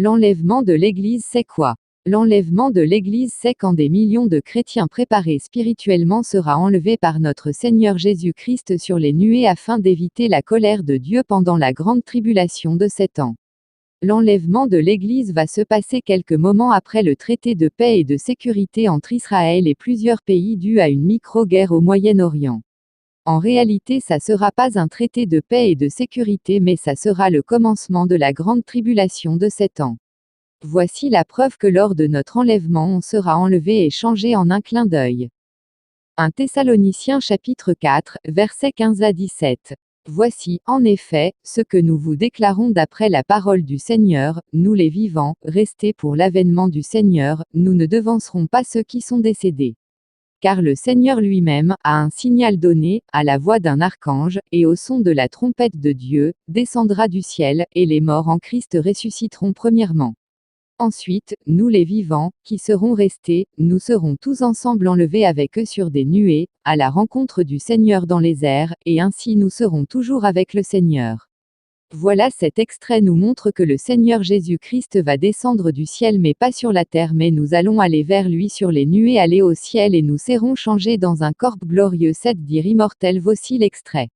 L'enlèvement de l'Église, c'est quoi? L'enlèvement de l'Église, c'est quand des millions de chrétiens préparés spirituellement sera enlevé par notre Seigneur Jésus-Christ sur les nuées afin d'éviter la colère de Dieu pendant la grande tribulation de 7 ans. L'enlèvement de l'Église va se passer quelques moments après le traité de paix et de sécurité entre Israël et plusieurs pays dû à une micro-guerre au Moyen-Orient. En réalité, ça sera pas un traité de paix et de sécurité, mais ça sera le commencement de la grande tribulation de 7 ans. Voici la preuve que lors de notre enlèvement on sera enlevé et changé en un clin d'œil. 1 Thessaloniciens chapitre 4, versets 15 à 17. Voici, en effet, ce que nous vous déclarons d'après la parole du Seigneur, nous les vivants, restés pour l'avènement du Seigneur, nous ne devancerons pas ceux qui sont décédés. Car le Seigneur lui-même, à un signal donné, à la voix d'un archange, et au son de la trompette de Dieu, descendra du ciel, et les morts en Christ ressusciteront premièrement. Ensuite, nous les vivants, qui serons restés, nous serons tous ensemble enlevés avec eux sur des nuées, à la rencontre du Seigneur dans les airs, et ainsi nous serons toujours avec le Seigneur. Voilà, cet extrait nous montre que le Seigneur Jésus-Christ va descendre du ciel mais pas sur la terre, mais nous allons aller vers lui sur les nuées, aller au ciel et nous serons changés dans un corps glorieux, c'est-à-dire immortel. Voici l'extrait.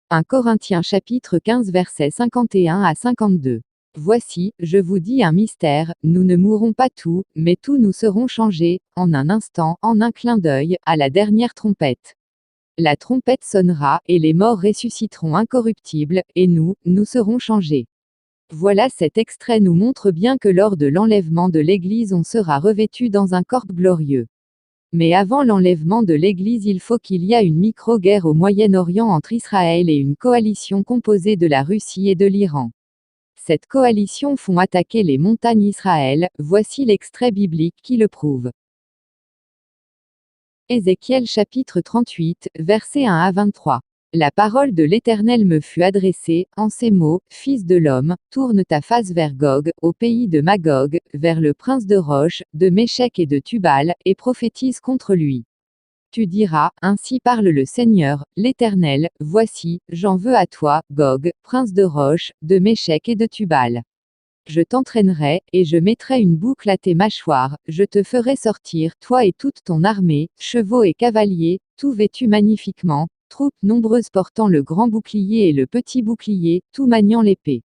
1 Corinthiens chapitre 15 versets 51 à 52. Voici, je vous dis un mystère, nous ne mourrons pas tous, mais tous nous serons changés, en un instant, en un clin d'œil, à la dernière trompette. La trompette sonnera, et les morts ressusciteront incorruptibles, et nous serons changés. Voilà, cet extrait nous montre bien que lors de l'enlèvement de l'Église on sera revêtu dans un corps glorieux. Mais avant l'enlèvement de l'Église, il faut qu'il y ait une micro-guerre au Moyen-Orient entre Israël et une coalition composée de la Russie et de l'Iran. Cette coalition font attaquer les montagnes Israël, voici l'extrait biblique qui le prouve. Ézéchiel chapitre 38, versets 1 à 23. La parole de l'Éternel me fut adressée, en ces mots, Fils de l'homme, tourne ta face vers Gog, au pays de Magog, vers le prince de Roche, de Méchec et de Tubal, et prophétise contre lui. Tu diras, ainsi parle le Seigneur, l'Éternel, voici, j'en veux à toi, Gog, prince de Roche, de Méchec et de Tubal. Je t'entraînerai, et je mettrai une boucle à tes mâchoires, je te ferai sortir, toi et toute ton armée, chevaux et cavaliers, tout vêtus magnifiquement, troupes nombreuses portant le grand bouclier et le petit bouclier, tout maniant l'épée.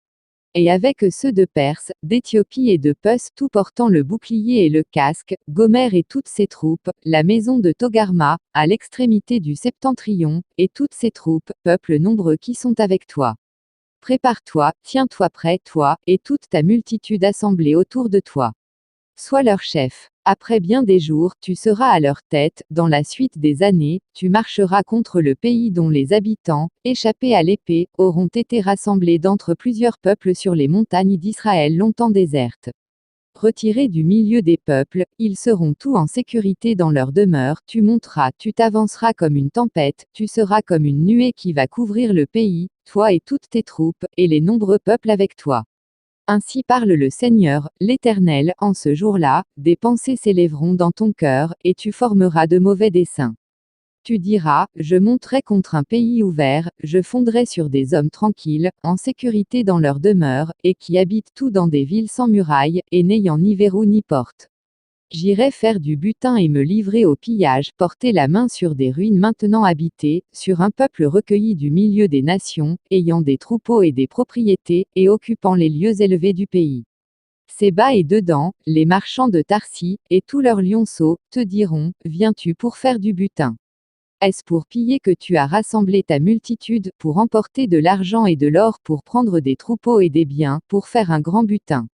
Et avec eux ceux de Perse, d'Éthiopie et de Pus, tout portant le bouclier et le casque, Gomer et toutes ses troupes, la maison de Togarma, à l'extrémité du septentrion, et toutes ses troupes, peuple nombreux qui sont avec toi. Prépare-toi, tiens-toi prêt, toi, et toute ta multitude assemblée autour de toi. Sois leur chef. Après bien des jours, tu seras à leur tête, dans la suite des années, tu marcheras contre le pays dont les habitants, échappés à l'épée, auront été rassemblés d'entre plusieurs peuples sur les montagnes d'Israël longtemps désertes. Retirés du milieu des peuples, ils seront tous en sécurité dans leur demeure, tu monteras, tu t'avanceras comme une tempête, tu seras comme une nuée qui va couvrir le pays, toi et toutes tes troupes, et les nombreux peuples avec toi. Ainsi parle le Seigneur, l'Éternel, en ce jour-là, des pensées s'élèveront dans ton cœur, et tu formeras de mauvais desseins. Tu diras, je monterai contre un pays ouvert, je fonderai sur des hommes tranquilles, en sécurité dans leur demeure, et qui habitent tout dans des villes sans murailles, et n'ayant ni verrou ni porte. J'irai faire du butin et me livrer au pillage, porter la main sur des ruines maintenant habitées, sur un peuple recueilli du milieu des nations, ayant des troupeaux et des propriétés, et occupant les lieux élevés du pays. Séba et Dedans, les marchands de Tarsis, et tous leurs lionceaux, te diront, viens-tu pour faire du butin? Est-ce pour piller que tu as rassemblé ta multitude, pour emporter de l'argent et de l'or, pour prendre des troupeaux et des biens, pour faire un grand butin?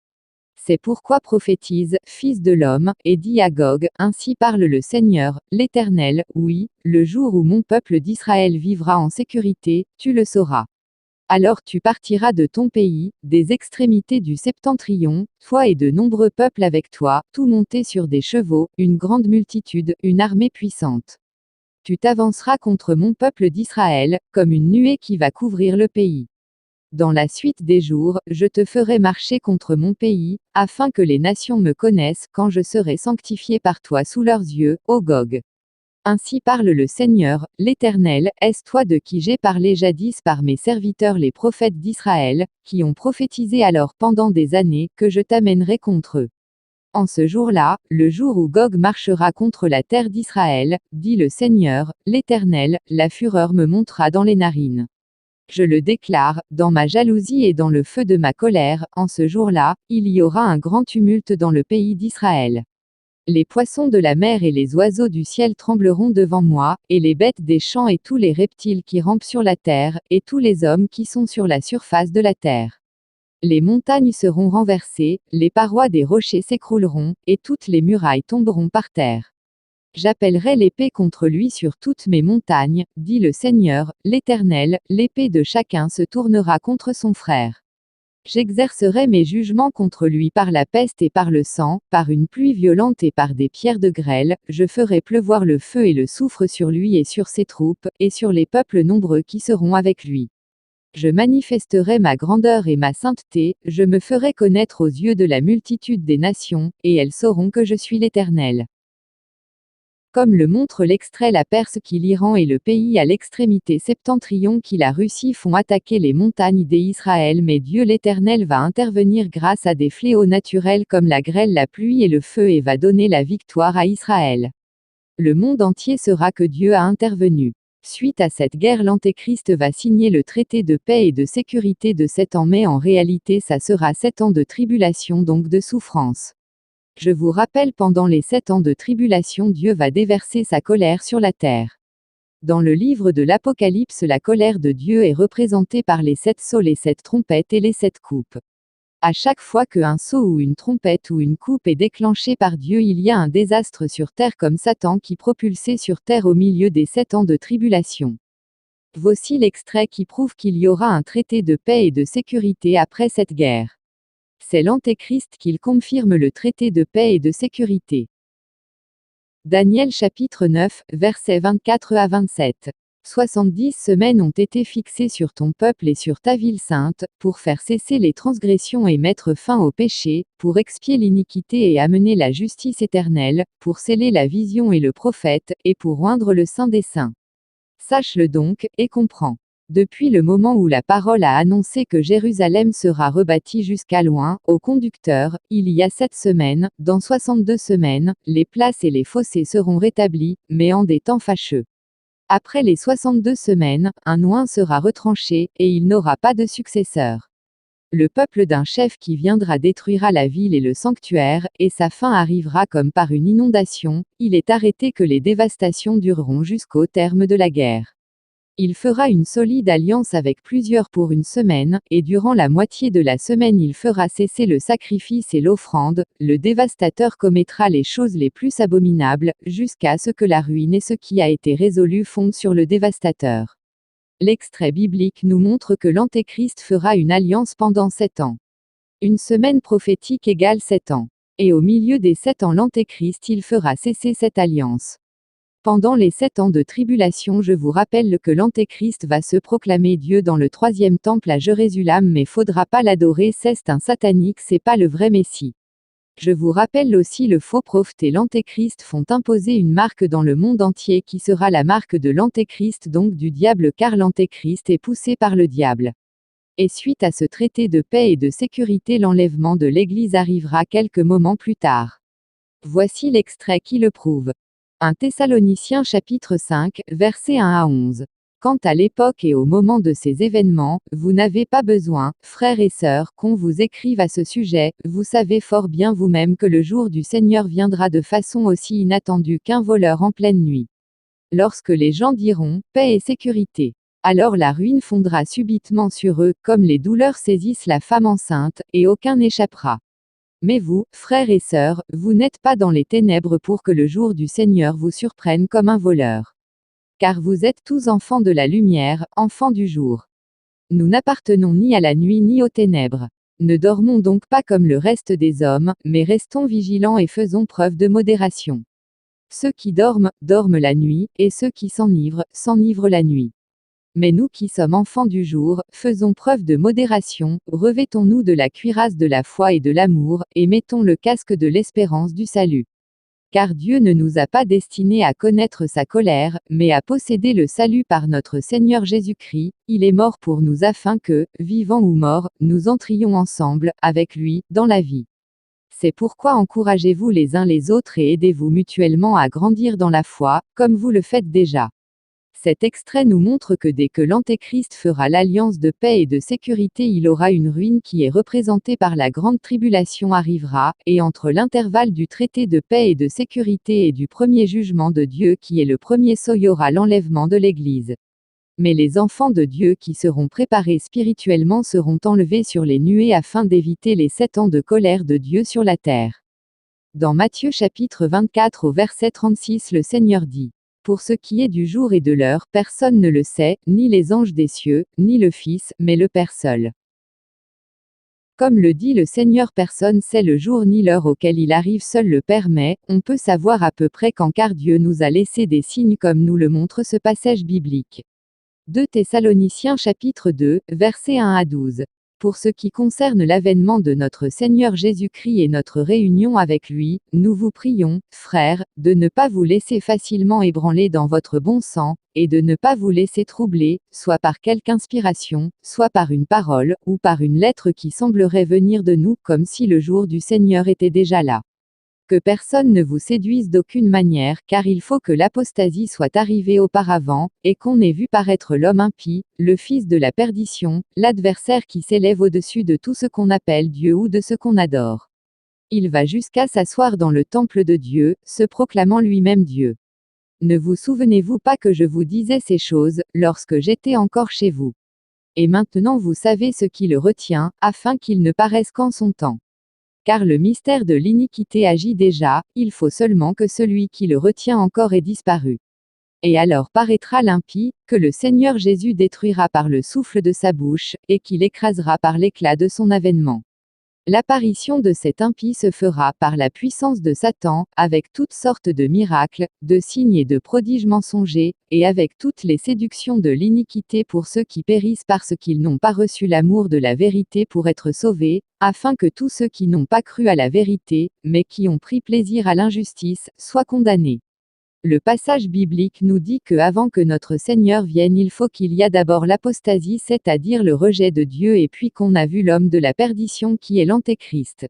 C'est pourquoi prophétise, Fils de l'homme, et dis à Gog, ainsi parle le Seigneur, l'Éternel, oui, le jour où mon peuple d'Israël vivra en sécurité, tu le sauras. Alors tu partiras de ton pays, des extrémités du septentrion, toi et de nombreux peuples avec toi, tout montés sur des chevaux, une grande multitude, une armée puissante. Tu t'avanceras contre mon peuple d'Israël, comme une nuée qui va couvrir le pays. Dans la suite des jours, je te ferai marcher contre mon pays, afin que les nations me connaissent, quand je serai sanctifié par toi sous leurs yeux, ô Gog. Ainsi parle le Seigneur, l'Éternel, est-ce toi de qui j'ai parlé jadis par mes serviteurs les prophètes d'Israël, qui ont prophétisé alors pendant des années, que je t'amènerai contre eux. En ce jour-là, le jour où Gog marchera contre la terre d'Israël, dit le Seigneur, l'Éternel, la fureur me montera dans les narines. Je le déclare, dans ma jalousie et dans le feu de ma colère, en ce jour-là, il y aura un grand tumulte dans le pays d'Israël. Les poissons de la mer et les oiseaux du ciel trembleront devant moi, et les bêtes des champs et tous les reptiles qui rampent sur la terre, et tous les hommes qui sont sur la surface de la terre. Les montagnes seront renversées, les parois des rochers s'écrouleront, et toutes les murailles tomberont par terre. J'appellerai l'épée contre lui sur toutes mes montagnes, dit le Seigneur, l'Éternel, l'épée de chacun se tournera contre son frère. J'exercerai mes jugements contre lui par la peste et par le sang, par une pluie violente et par des pierres de grêle, je ferai pleuvoir le feu et le soufre sur lui et sur ses troupes, et sur les peuples nombreux qui seront avec lui. Je manifesterai ma grandeur et ma sainteté, je me ferai connaître aux yeux de la multitude des nations, et elles sauront que je suis l'Éternel. Comme le montre l'extrait, la Perse qui l'Iran et le pays à l'extrémité septentrion qui la Russie font attaquer les montagnes d'Israël, mais Dieu l'Éternel va intervenir grâce à des fléaux naturels comme la grêle, la pluie et le feu et va donner la victoire à Israël. Le monde entier saura que Dieu a intervenu. Suite à cette guerre, l'Antéchrist va signer le traité de paix et de sécurité de 7 ans, mais en réalité ça sera 7 ans de tribulation, donc de souffrance. Je vous rappelle, pendant les 7 ans de tribulation, Dieu va déverser sa colère sur la terre. Dans le livre de l'Apocalypse, la colère de Dieu est représentée par les 7 sceaux, les 7 trompettes et les 7 coupes. À chaque fois qu'un sceau ou une trompette ou une coupe est déclenché par Dieu, il y a un désastre sur terre, comme Satan qui propulsait sur terre au milieu des 7 ans de tribulation. Voici l'extrait qui prouve qu'il y aura un traité de paix et de sécurité après cette guerre. C'est l'Antéchrist qui confirme le traité de paix et de sécurité. Daniel chapitre 9, versets 24 à 27. 70 semaines ont été fixées sur ton peuple et sur ta ville sainte, pour faire cesser les transgressions et mettre fin au péché, pour expier l'iniquité et amener la justice éternelle, pour sceller la vision et le prophète, et pour oindre le Saint des Saints. Sache-le donc, et comprends. Depuis le moment où la parole a annoncé que Jérusalem sera rebâtie jusqu'à loin, au conducteur, il y a 7 semaines, dans 62 semaines, les places et les fossés seront rétablis, mais en des temps fâcheux. Après les 62 semaines, un oint sera retranché, et il n'aura pas de successeur. Le peuple d'un chef qui viendra détruira la ville et le sanctuaire, et sa fin arrivera comme par une inondation, il est arrêté que les dévastations dureront jusqu'au terme de la guerre. Il fera une solide alliance avec plusieurs pour une semaine, et durant la moitié de la semaine il fera cesser le sacrifice et l'offrande, le dévastateur commettra les choses les plus abominables, jusqu'à ce que la ruine et ce qui a été résolu fondent sur le dévastateur. L'extrait biblique nous montre que l'Antéchrist fera une alliance pendant 7 ans. Une semaine prophétique égale 7 ans. Et au milieu des 7 ans l'Antéchrist il fera cesser cette alliance. Pendant les 7 ans de tribulation, je vous rappelle que l'Antéchrist va se proclamer Dieu dans le 3e temple à Jérusalem, mais faudra pas l'adorer, c'est un satanique, c'est pas le vrai Messie. Je vous rappelle aussi le faux prophète et l'Antéchrist font imposer une marque dans le monde entier qui sera la marque de l'Antéchrist, donc du diable, car l'Antéchrist est poussé par le diable. Et suite à ce traité de paix et de sécurité, l'enlèvement de l'Église arrivera quelques moments plus tard. Voici l'extrait qui le prouve. 1 Thessaloniciens chapitre 5, versets 1 à 11. Quant à l'époque et au moment de ces événements, vous n'avez pas besoin, frères et sœurs, qu'on vous écrive à ce sujet, vous savez fort bien vous-même que le jour du Seigneur viendra de façon aussi inattendue qu'un voleur en pleine nuit. Lorsque les gens diront « paix et sécurité », alors la ruine fondra subitement sur eux, comme les douleurs saisissent la femme enceinte, et aucun n'échappera. Mais vous, frères et sœurs, vous n'êtes pas dans les ténèbres pour que le jour du Seigneur vous surprenne comme un voleur. Car vous êtes tous enfants de la lumière, enfants du jour. Nous n'appartenons ni à la nuit ni aux ténèbres. Ne dormons donc pas comme le reste des hommes, mais restons vigilants et faisons preuve de modération. Ceux qui dorment, dorment la nuit, et ceux qui s'enivrent, s'enivrent la nuit. Mais nous qui sommes enfants du jour, faisons preuve de modération, revêtons-nous de la cuirasse de la foi et de l'amour, et mettons le casque de l'espérance du salut. Car Dieu ne nous a pas destinés à connaître sa colère, mais à posséder le salut par notre Seigneur Jésus-Christ. Il est mort pour nous afin que, vivants ou morts, nous entrions ensemble, avec lui, dans la vie. C'est pourquoi encouragez-vous les uns les autres et aidez-vous mutuellement à grandir dans la foi, comme vous le faites déjà. Cet extrait nous montre que dès que l'Antéchrist fera l'alliance de paix et de sécurité, il aura une ruine qui est représentée par la grande tribulation arrivera, et entre l'intervalle du traité de paix et de sécurité et du premier jugement de Dieu qui est le premier sceau, il y aura l'enlèvement de l'Église. Mais les enfants de Dieu qui seront préparés spirituellement seront enlevés sur les nuées afin d'éviter les 7 ans de colère de Dieu sur la terre. Dans Matthieu chapitre 24 au verset 36, le Seigneur dit: Pour ce qui est du jour et de l'heure, personne ne le sait, ni les anges des cieux, ni le Fils, mais le Père seul. Comme le dit le Seigneur, personne sait le jour ni l'heure auquel il arrive, seul le Père, mais on peut savoir à peu près quand, car Dieu nous a laissé des signes comme nous le montre ce passage biblique. 2 Thessaloniciens chapitre 2, versets 1 à 12. Pour ce qui concerne l'avènement de notre Seigneur Jésus-Christ et notre réunion avec lui, nous vous prions, frères, de ne pas vous laisser facilement ébranler dans votre bon sens, et de ne pas vous laisser troubler, soit par quelque inspiration, soit par une parole, ou par une lettre qui semblerait venir de nous, comme si le jour du Seigneur était déjà là. Que personne ne vous séduise d'aucune manière, car il faut que l'apostasie soit arrivée auparavant, et qu'on ait vu paraître l'homme impie, le fils de la perdition, l'adversaire qui s'élève au-dessus de tout ce qu'on appelle Dieu ou de ce qu'on adore. Il va jusqu'à s'asseoir dans le temple de Dieu, se proclamant lui-même Dieu. Ne vous souvenez-vous pas que je vous disais ces choses, lorsque j'étais encore chez vous? Et maintenant vous savez ce qui le retient, afin qu'il ne paraisse qu'en son temps. Car le mystère de l'iniquité agit déjà, il faut seulement que celui qui le retient encore ait disparu. Et alors paraîtra l'impie, que le Seigneur Jésus détruira par le souffle de sa bouche, et qu'il écrasera par l'éclat de son avènement. L'apparition de cet impie se fera par la puissance de Satan, avec toutes sortes de miracles, de signes et de prodiges mensongers, et avec toutes les séductions de l'iniquité pour ceux qui périssent parce qu'ils n'ont pas reçu l'amour de la vérité pour être sauvés, afin que tous ceux qui n'ont pas cru à la vérité, mais qui ont pris plaisir à l'injustice, soient condamnés. Le passage biblique nous dit que avant que notre Seigneur vienne, il faut qu'il y a d'abord l'apostasie, c'est-à-dire le rejet de Dieu, et puis qu'on a vu l'homme de la perdition qui est l'Antéchrist.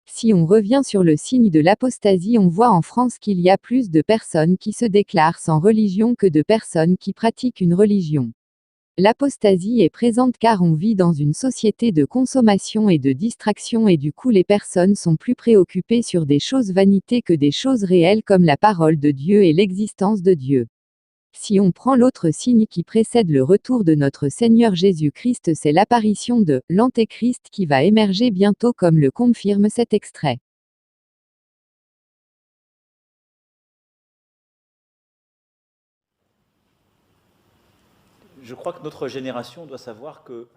Si on revient sur le signe de l'apostasie, on voit en France qu'il y a plus de personnes qui se déclarent sans religion que de personnes qui pratiquent une religion. L'apostasie est présente car on vit dans une société de consommation et de distraction, et du coup les personnes sont plus préoccupées sur des choses vanités que des choses réelles comme la parole de Dieu et l'existence de Dieu. Si on prend l'autre signe qui précède le retour de notre Seigneur Jésus-Christ, c'est l'apparition de l'Antéchrist qui va émerger bientôt, comme le confirme cet extrait. Je crois que notre génération doit savoir que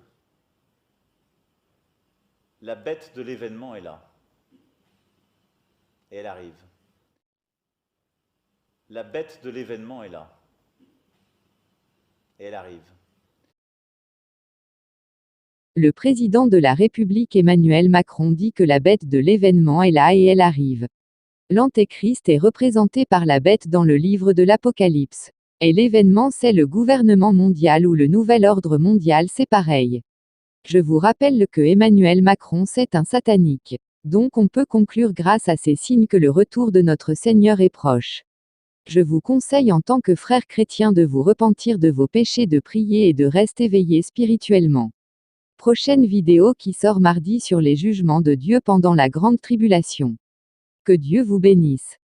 la bête de l'événement est là. Et elle arrive. La bête de l'événement est là. Et elle arrive. Le président de la République Emmanuel Macron dit que la bête de l'événement est là et elle arrive. L'Antéchrist est représenté par la bête dans le livre de l'Apocalypse. Et l'événement, c'est le gouvernement mondial ou le nouvel ordre mondial, c'est pareil. Je vous rappelle que Emmanuel Macron, c'est un satanique. Donc on peut conclure grâce à ces signes que le retour de notre Seigneur est proche. Je vous conseille en tant que frère chrétien de vous repentir de vos péchés, de prier et de rester éveillé spirituellement. Prochaine vidéo qui sort mardi sur les jugements de Dieu pendant la grande tribulation. Que Dieu vous bénisse.